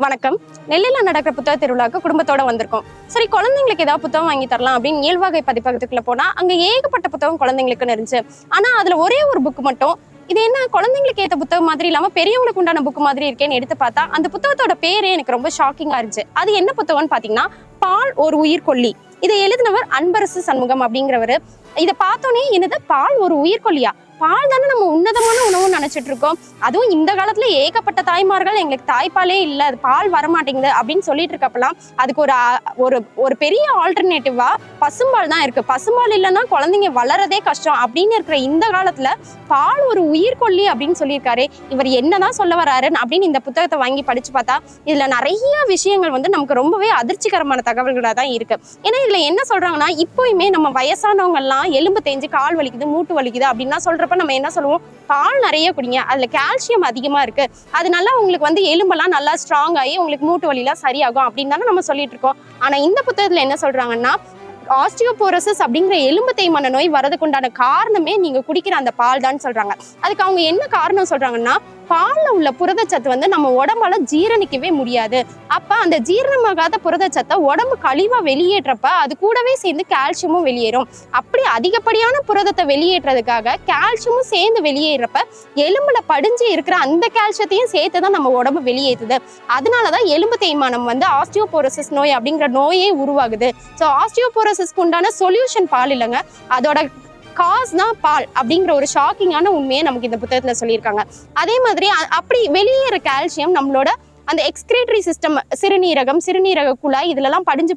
வணக்கம். நெல்லையில நடக்கிற புத்தக திருவிழாக்கு குடும்பத்தோட வந்திருக்கோம். சரி, குழந்தைங்களுக்கு ஏதாவது புத்தகம் வாங்கி தரலாம் அப்படின்னு இயல்வகை பதிப்பகத்துக்குள்ள போனா அங்க ஏகப்பட்ட புத்தகம் குழந்தைங்களுக்குன்னு இருந்துச்சு. ஆனா அதுல ஒரே ஒரு புக் மட்டும் இது என்ன குழந்தைங்களுக்கு ஏற்ற புத்தகம் மாதிரி இல்லாம பெரியவங்களுக்கு உண்டான புக் மாதிரி இருக்கேன்னு எடுத்து பார்த்தா அந்த புத்தகத்தோட பேரே எனக்கு ரொம்ப ஷாக்கிங்கா இருந்துச்சு. அது என்ன புத்தகம்னு பாத்தீங்கன்னா பால் ஒரு உயிர்கொல்லி. இதை எழுதினவர் அன்பரசு சண்முகம் அப்படிங்கிறவரு. இதை பார்த்தோன்னே என்னது பால் ஒரு உயிர்கொல்லியா? பால் தானே நம்ம உன்னதமான உணவுன்னு நினைச்சிட்டு இருக்கோம். அதுவும் இந்த காலத்துல ஏகப்பட்ட தாய்மார்கள் எங்களுக்கு தாய்ப்பாலே இல்லை, அது பால் வரமாட்டேங்குது அப்படின்னு சொல்லிட்டு இருக்கப்பலாம் அதுக்கு ஒரு பெரிய ஆல்டர்னேட்டிவா பசும்பால் தான் இருக்கு. பசும்பால் இல்லைன்னா குழந்தைங்க வளரதே கஷ்டம் அப்படின்னு இருக்கிற இந்த காலத்துல பால் ஒரு உயிர்கொல்லி அப்படின்னு சொல்லியிருக்காரு. இவர் என்னதான் சொல்ல வராரு அப்படின்னு இந்த புத்தகத்தை வாங்கி படிச்சு பார்த்தா இதுல நிறைய விஷயங்கள் நமக்கு ரொம்பவே அதிர்ச்சிகரமான தகவல்களா தான் இருக்கு. ஏன்னா இதுல என்ன சொல்றாங்கன்னா, இப்போயுமே நம்ம வயசானவங்க எல்லாம் எலும்பு தேஞ்சு கால் வலிக்குது மூட்டு வலிக்குது அப்படின்னா சொல்றப்ப நம்ம என்ன சொல்லுவோம், பால் நிறைய குடிங்க, அதுல கால்சியம் அதிகமா இருக்கு, அதனால உங்களுக்கு எலும்பெல்லாம் நல்லா ஸ்ட்ராங் ஆகி உங்களுக்கு மூட்டு வலிலாம் சரியாகும் அப்படின்னு தானே நம்ம சொல்லிட்டு இருக்கோம். ஆனா இந்த புத்தகத்துல என்ன சொல்றாங்கன்னா, ஆஸ்டியோபோரோசிஸ் அப்படிங்கிற எலும்பு தேய்மான நோய் வரதுக்கு உண்டான காரணமே நீங்க குடிக்கிற அந்த பால் தான் சொல்றாங்க. அதுக்கு அவங்க என்ன காரணம் சொல்றாங்கன்னா, பால்ல உள்ள புரதச்சத்து நம்ம உடம்பால ஜீரணிக்கவே முடியாது. அப்ப அந்த ஜீரணமாகாத புரதச்சத்தை உடம்பு கழிவா வெளியேற்றப்ப அது கூடவே சேர்ந்து கால்சியமும் வெளியேறும். அப்படி அதிகப்படியான புரதத்தை வெளியேற்றதுக்காக கால்சியமும் சேர்ந்து வெளியேறப்ப எலும்புல படிஞ்சு இருக்கிற அந்த கால்சியத்தையும் சேர்த்துதான் நம்ம உடம்பு வெளியேற்றுது. அதனாலதான் எலும்பு தேய்மானம் ஆஸ்டியோபோரோசிஸ் நோய் அப்படிங்கிற நோயே உருவாகுது. ஸோ ஆஸ்டியோபோரோசிஸ்க்கு உண்டான சொல்யூஷன் பால் இல்லைங்க, அதோட காஸ் தான் பால் அப்படிங்கிற ஒரு ஷாக்கிங்கான உண்மையை நமக்கு இந்த புத்தகத்துல சொல்லியிருக்காங்க. அதே மாதிரி அப்படி வெளியேற கால்சியம் நம்மளோட அந்த எக்ஸ்கிரேட்டரி சிஸ்டம், சிறுநீரக குழாய் இதுலலாம் படிஞ்சு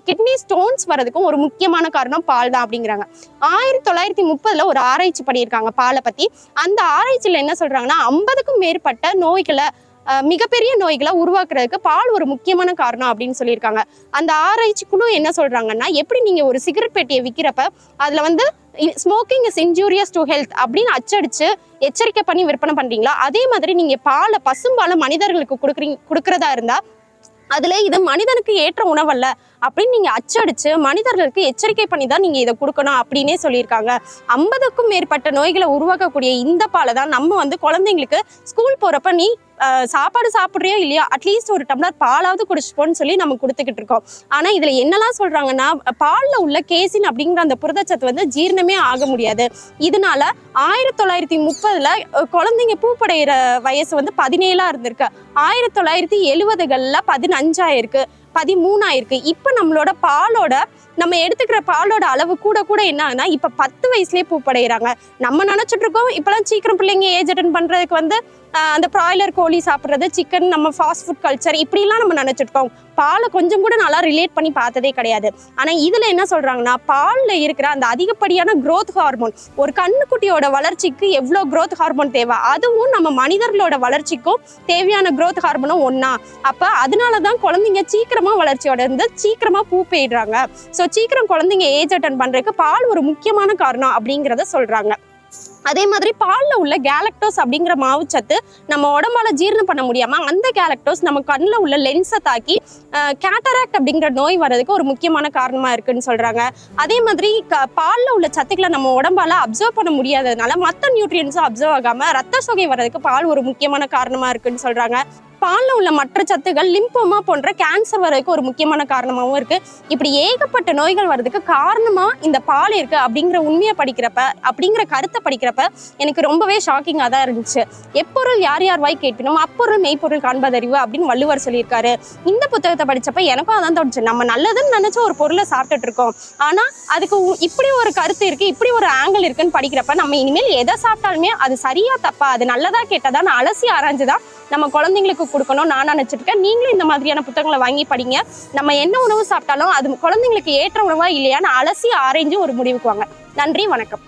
கிட்னி ஸ்டோன்ஸ் வரதுக்கும் ஒரு முக்கியமான காரணம் பால் தான் அப்படிங்கிறாங்க. 1930 ஒரு ஆராய்ச்சி பண்ணியிருக்காங்க பாலை பத்தி. அந்த ஆராய்ச்சியில என்ன சொல்றாங்கன்னா, 50க்கும் மேற்பட்ட நோய்களை மிகப்பெரிய நோய்களை உருவாக்குறதுக்கு பால் ஒரு முக்கியமான காரணம் அப்படின்னு சொல்லியிருக்காங்க. அந்த ஆராய்ச்சி குழு என்ன சொல்றாங்கன்னா, எப்படி நீங்க ஒரு சிகரெட் பெட்டியை விற்கிறப்ப அதுல smoking is injurious to health அப்படின்னு அச்சடிச்சு எச்சரிக்கை பண்ணி விற்பனை பண்றீங்களா, அதே மாதிரி நீங்க பசும்பாலை மனிதர்களுக்கு கொடுக்கறதா இருந்தா அதுல இது மனிதனுக்கு ஏற்ற உணவல்ல அப்படின்னு நீங்க அச்சடிச்சு மனிதர்களுக்கு எச்சரிக்கை பண்ணி தான் நீங்க இதை கொடுக்கணும் அப்படின்னே சொல்லியிருக்காங்க. 50க்கும் மேற்பட்ட நோய்களை உருவாக்கக்கூடிய இந்த பாலை தான் நம்ம குழந்தைங்களுக்கு ஸ்கூல் போறப்ப நீ சாப்பாடு சாப்பிட்றியோ இல்லையோ அட்லீஸ்ட் ஒரு டம்ளர் பாலாவது குடிச்சுப்போன்னு சொல்லி நம்ம கொடுத்துக்கிட்டு இருக்கோம். ஆனா இதுல என்னெல்லாம் சொல்றாங்கன்னா, பால்ல உள்ள கேசின் அப்படிங்கிற அந்த புரதச்சத்து ஜீரணமே ஆக முடியாது. இதனால 1930 குழந்தைங்க பூப்படைகிற வயசு 17 இருந்திருக்கு. 1970களில் 15 ஆயிருக்கு, 13 ஆயிருக்கு. இப்ப நம்மளோட நம்ம எடுத்துக்கிற பாலோட அளவு கூட என்ன ஆகுனா, இப்ப 10 வயசுலயே பூப்படைகிறாங்க. நம்ம நினைச்சிட்டு இருக்கோம் இப்பெல்லாம் சீக்கிரம் பிள்ளைங்க ஏஜ் அட்டன் பண்றதுக்கு அந்த பிராய்லர் கோழி சாப்பிட்றது, சிக்கன், நம்ம ஃபாஸ்ட் ஃபுட் கல்ச்சர் இப்படிலாம் நம்ம நினைச்சிருக்கோம். பாலை கொஞ்சம் கூட நல்லா ரிலேட் பண்ணி பார்த்ததே கிடையாது. ஆனா இதுல என்ன சொல்றாங்கன்னா, பால்ல இருக்கிற அந்த அதிகப்படியான growth ஹார்மோன், ஒரு கண்ணுக்குட்டியோட வளர்ச்சிக்கு எவ்வளவு growth ஹார்மோன் தேவை, அதுவும் நம்ம மனிதர்களோட வளர்ச்சிக்கும் தேவையான growth ஹார்மோனும் ஒன்னா. அப்ப அதனாலதான் குழந்தைங்க சீக்கிரமா வளர்ச்சியோட இருந்து சீக்கிரமா பூ பெய்டுறாங்க. ஸோ சீக்கிரம் குழந்தைங்க ஏஜ் அட்டன் பண்றதுக்கு பால் ஒரு முக்கியமான காரணம் அப்படிங்கிறத சொல்றாங்க. அதே மாதிரி பால்ல உள்ள கேலக்டோஸ் அப்படிங்கிற மாவுச்சத்து நம்ம உடம்பால ஜீரணம் பண்ண முடியாம அந்த கேலக்டோஸ் நம்ம கண்ணில் உள்ள லென்ஸை தாக்கி கேட்டராக்ட் அப்படிங்கிற நோய் வர்றதுக்கு ஒரு முக்கியமான காரணமா இருக்குன்னு சொல்றாங்க. அதே மாதிரி பால்ல உள்ள சத்துக்களை நம்ம உடம்பால அப்சர்வ் பண்ண முடியாததுனால மற்ற நியூட்ரியன்ஸும் அப்சர்வ் ஆகாம ரத்த சோகை வர்றதுக்கு பால் ஒரு முக்கியமான காரணமா இருக்குன்னு சொல்றாங்க. பால்ல உள்ள மற்ற சத்துகள் லிம்போமா போன்ற கேன்சர் வர்றதுக்கு ஒரு முக்கியமான காரணமாகவும் இருக்கு. இப்படி ஏகப்பட்ட நோய்கள் வர்றதுக்கு காரணமா இந்த பால் இருக்கு அப்படிங்கிற உண்மையை அப்படிங்கிற கருத்தை படிக்கிறப்ப எனக்கு ரொம்பவே ஷாக்கிங்காக தான் இருந்துச்சு. எப்பொருள் யார் வாய் கேட்கணும் அப்பொருள் மெய்ப்பொருள் காண்பதறிவு அப்படின்னு வள்ளுவர் சொல்லியிருக்காரு. இந்த புத்தகத்தை படிச்சப்ப எனக்கும் அதான் தோணுச்சு, நம்ம நல்லதுன்னு நினைச்ச ஒரு பொருளை சாப்பிட்டுட்டு இருக்கோம், ஆனா அதுக்கு இப்படி ஒரு கருத்து இருக்கு, இப்படி ஒரு ஆங்கிள் இருக்குன்னு படிக்கிறப்ப நம்ம இனிமேல் எதை சாப்பிட்டாலுமே அது சரியா தப்பா, அது நல்லதா கேட்டதான் அலசி ஆராய்ஞ்சுதான் நம்ம குழந்தைங்களுக்கு கொடுக்கணும் நான் நினைச்சிட்டு இருக்கேன். நீங்களும் இந்த மாதிரியான புத்தகங்களை வாங்கி படிங்க. நம்ம என்ன உணவு சாப்பிட்டாலும் அது குழந்தைங்களுக்கு ஏற்ற உணவா இல்லையான்னு அலசி ஆராய்ஞ்சு ஒரு முடிவுக்கு வாங்க. நன்றி, வணக்கம்.